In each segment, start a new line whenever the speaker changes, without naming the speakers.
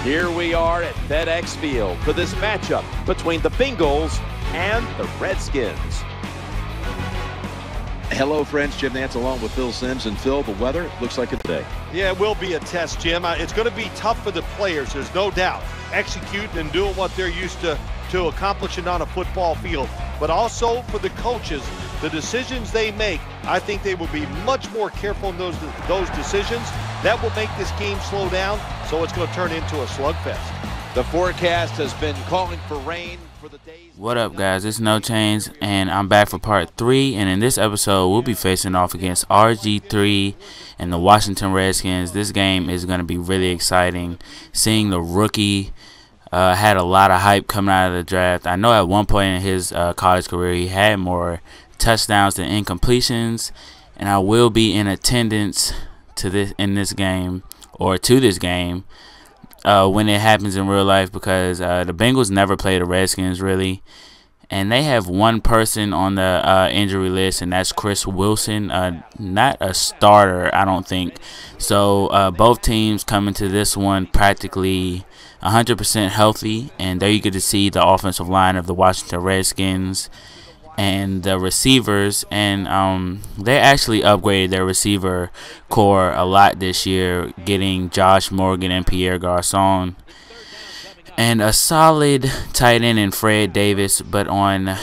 Here we are at FedEx Field for this matchup between the Bengals and the Redskins.
Hello, friends. Jim Nantz along with Phil Simms. And Phil, the weather looks like it today.
Yeah, it will be a test, Jim. It's going to be tough for the players, there's no doubt. Executing and doing what they're used to accomplishing on a football field. But also for the coaches, the decisions they make, I think they will be much more careful in those decisions. That will make this game slow down, so it's going to turn into a slugfest.
The forecast has been calling for rain for the days.
What up, guys? It's NoChainzz, and I'm back for part 3. And in this episode, we'll be facing off against RG3 and the Washington Redskins. This game is going to be really exciting. Seeing the rookie had a lot of hype coming out of the draft. I know at one point in his college career, he had more touchdowns than incompletions, and I will be in attendance to this game when it happens in real life, because the Bengals never play the Redskins really, and they have one person on the injury list, and that's Chris Wilson, not a starter, I don't think. So both teams come into this one practically 100% healthy, and there you get to see the offensive line of the Washington Redskins and the receivers, and they actually upgraded their receiver core a lot this year, getting Josh Morgan and Pierre Garçon and a solid tight end in Fred Davis. But on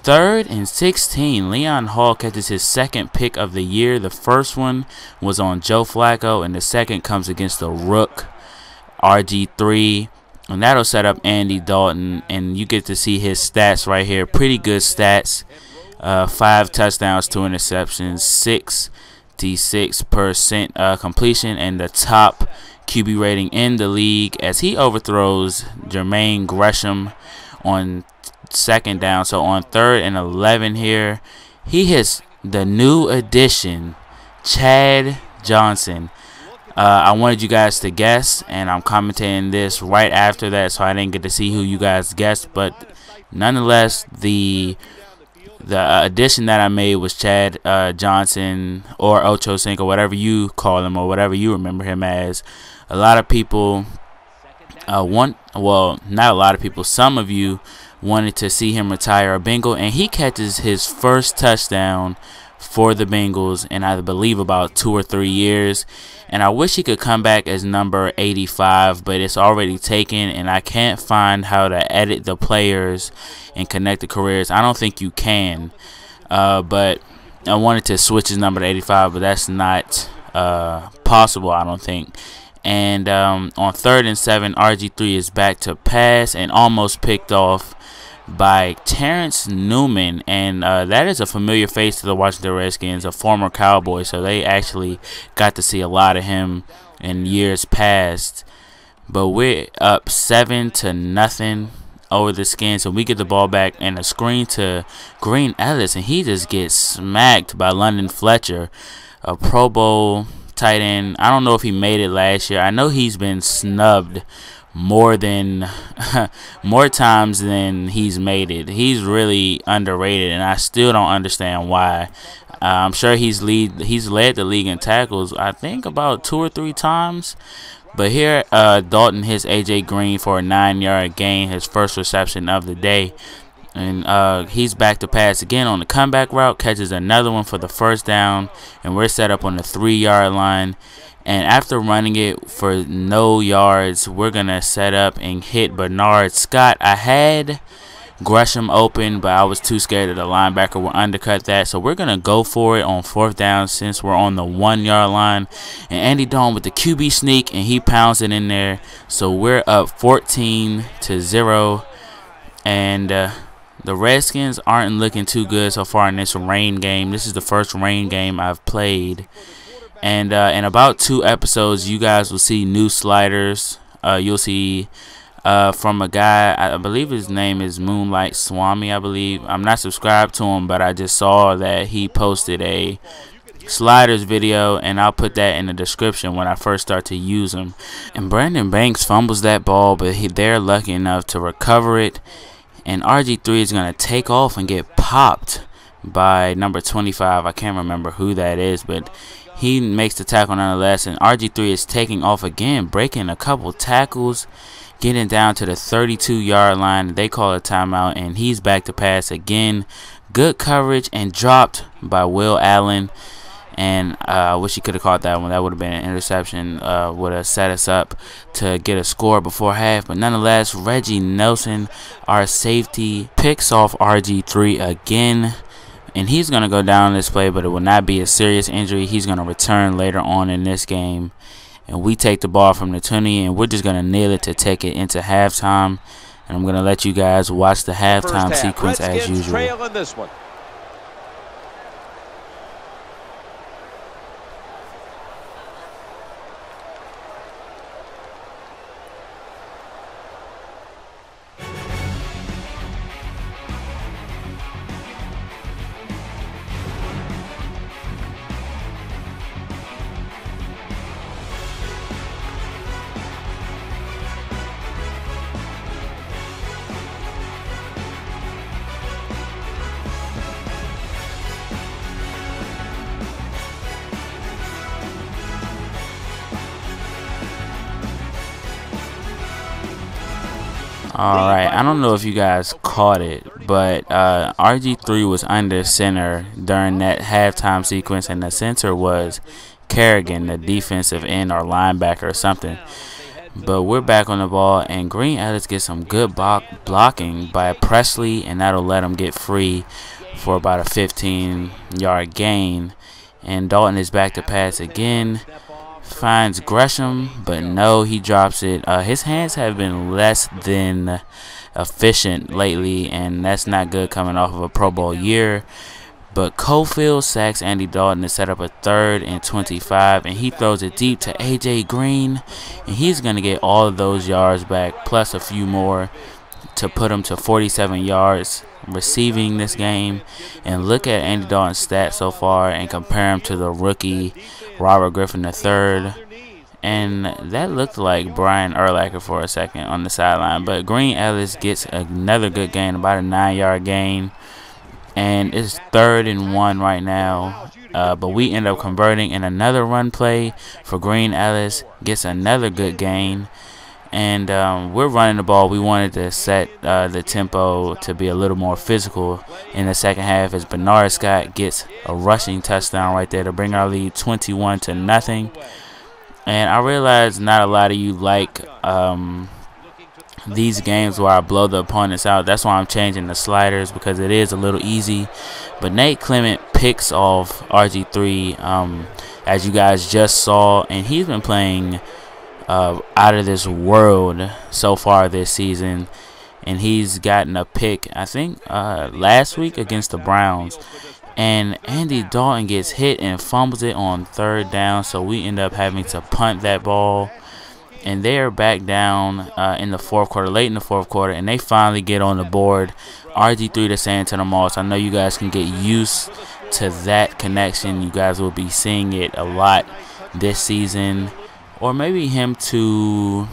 3rd and 16, Leon Hall catches his second pick of the year. The first one was on Joe Flacco, and the second comes against the rook RG3. And that'll set up Andy Dalton, and you get to see his stats right here. Pretty good stats. 5 touchdowns, 2 interceptions, 66% completion, and the top QB rating in the league as he overthrows Jermaine Gresham on 2nd down. So on 3rd and 11 here, he hits the new addition, Chad Johnson. I wanted you guys to guess, and I'm commentating this right after that, so I didn't get to see who you guys guessed. But nonetheless, the addition that I made was Chad Johnson, or Ocho Cinco, whatever you call him or whatever you remember him as. A lot of people not a lot of people, some of you wanted to see him retire a Bengal, and he catches his first touchdown for the Bengals in, I believe, about 2 or 3 years. And I wish he could come back as number 85, but it's already taken, and I can't find how to edit the players and connect the careers. I don't think you can, but I wanted to switch his number to 85, but that's not possible, I don't think. And on 3rd and 7, RG3 is back to pass and almost picked off by Terrence Newman, and that is a familiar face to the Washington Redskins, a former Cowboy, so they actually got to see a lot of him in years past. But we're up 7-0 over the Skins, so we get the ball back and a screen to Green Ellis, and he just gets smacked by London Fletcher, a Pro Bowl tight end. I don't know if he made it last year. I know he's been snubbed more times than he's made it. He's really underrated, and I still don't understand why. I'm sure he's led the league in tackles, I think, about 2 or 3 times. But here, Dalton hits AJ Green for a 9-yard gain, his first reception of the day. And he's back to pass again on the comeback route, catches another one for the first down, and we're set up on the 3-yard line. And after running it for no yards, we're going to set up and hit Bernard Scott. I had Gresham open, but I was too scared that the linebacker would undercut that. So we're going to go for it on 4th down since we're on the 1-yard line. And Andy Dalton with the QB sneak, and he pounds it in there. So we're up 14-0. And the Redskins aren't looking too good so far in this rain game. This is the first rain game I've played. And in about 2 episodes, you guys will see new sliders. You'll see from a guy, I believe his name is Moonlight Swami, I believe. I'm not subscribed to him, but I just saw that he posted a sliders video, and I'll put that in the description when I first start to use them. And Brandon Banks fumbles that ball, but they're lucky enough to recover it. And RG3 is going to take off and get popped by number 25. I can't remember who that is, but He makes the tackle nonetheless, and RG3 is taking off again, breaking a couple tackles, getting down to the 32-yard line. They call a timeout, and he's back to pass again. Good coverage and dropped by Will Allen. And I wish he could have caught that one. That would have been an interception. Would have set us up to get a score before half. But nonetheless, Reggie Nelson, our safety, picks off RG3 again. And he's going to go down this play, but it will not be a serious injury. He's going to return later on in this game. And we take the ball from the 20, and we're just going to nail it to take it into halftime. And I'm going to let you guys watch the halftime sequence as usual.
Trail in this one.
Alright, I don't know if you guys caught it, but RG3 was under center during that halftime sequence, and the center was Kerrigan, the defensive end or linebacker or something. But we're back on the ball, and Green Ellis gets some good blocking by Presley, and that'll let him get free for about a 15-yard gain. And Dalton is back to pass again. Finds Gresham, but no, he drops it. His hands have been less than efficient lately, and that's not good coming off of a Pro Bowl year. But Cofield sacks Andy Dalton to set up a 3rd and 25, and he throws it deep to A.J. Green, and he's going to get all of those yards back, plus a few more, to put him to 47 yards receiving this game. And look at Andy Dalton's stats so far and compare him to the rookie Robert Griffin III, and that looked like Brian Urlacher for a second on the sideline. But Green Ellis gets another good gain, about a 9-yard gain, and it's 3rd and 1 right now. But we end up converting in another run play for Green Ellis, gets another good gain. And we're running the ball. We wanted to set the tempo to be a little more physical in the second half, as Bernard Scott gets a rushing touchdown right there to bring our lead 21-0. And I realize not a lot of you like these games where I blow the opponents out. That's why I'm changing the sliders, because it is a little easy. But Nate Clement picks off RG3, as you guys just saw, and he's been playing out of this world so far this season, and he's gotten a pick, I think, last week against the Browns. And Andy Dalton gets hit and fumbles it on 3rd down, so we end up having to punt that ball. And they're back down in the 4th quarter, late in the 4th quarter, and they finally get on the board. RG3 to Santana Moss. I know you guys can get used to that connection. You guys will be seeing it a lot this season. Or maybe him to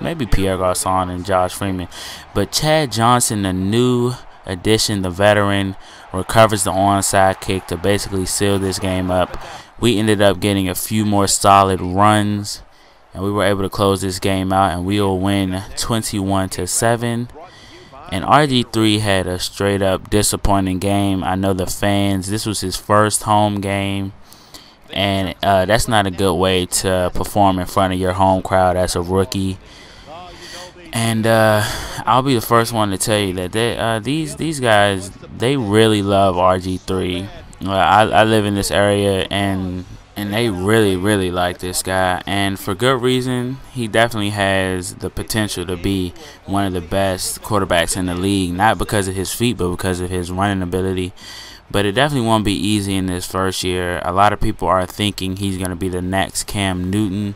maybe Pierre Garçon and Josh Freeman. But Chad Johnson, the new addition, the veteran, recovers the onside kick to basically seal this game up. We ended up getting a few more solid runs, and we were able to close this game out, and we will win 21-7. And RG3 had a straight up disappointing game. I know the fans, this was his first home game, and that's not a good way to perform in front of your home crowd as a rookie. And I'll be the first one to tell you that these guys, they really love RG3. I live in this area, and they really like this guy, and for good reason. He definitely has the potential to be one of the best quarterbacks in the league, not because of his feet, but because of his running ability. But it definitely won't be easy in this first year. A lot of people are thinking he's going to be the next Cam Newton.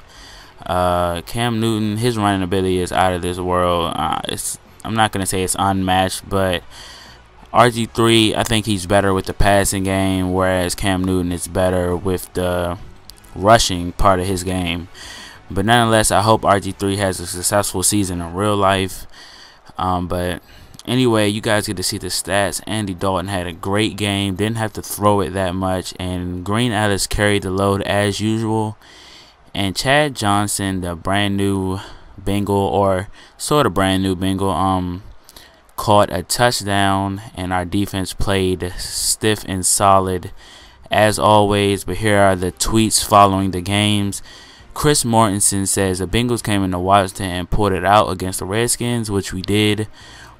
Cam Newton, his running ability is out of this world. I'm not going to say it's unmatched, but RG3, I think he's better with the passing game, whereas Cam Newton is better with the rushing part of his game. But nonetheless, I hope RG3 has a successful season in real life. But Anyway, you guys get to see the stats. Andy Dalton had a great game, didn't have to throw it that much, and Green Ellis carried the load as usual. And Chad Johnson, the brand new Bengal, or sort of brand new Bengal, caught a touchdown, and our defense played stiff and solid as always. But here are the tweets following the games. Chris Mortensen says the Bengals came into Washington and pulled it out against the Redskins, which we did.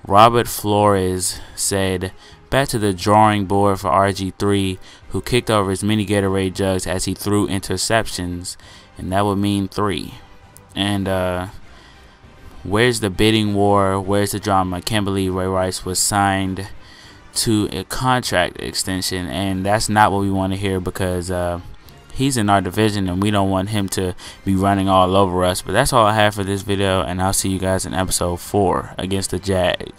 Robert Flores said, back to the drawing board for RG3, who kicked over as many Gatorade jugs as he threw interceptions, and that would mean 3. And where's the bidding war? Where's the drama? Kimberly Ray Rice was signed to a contract extension, and that's not what we want to hear, because he's in our division and we don't want him to be running all over us. But that's all I have for this video, and I'll see you guys in episode 4 against the Jags.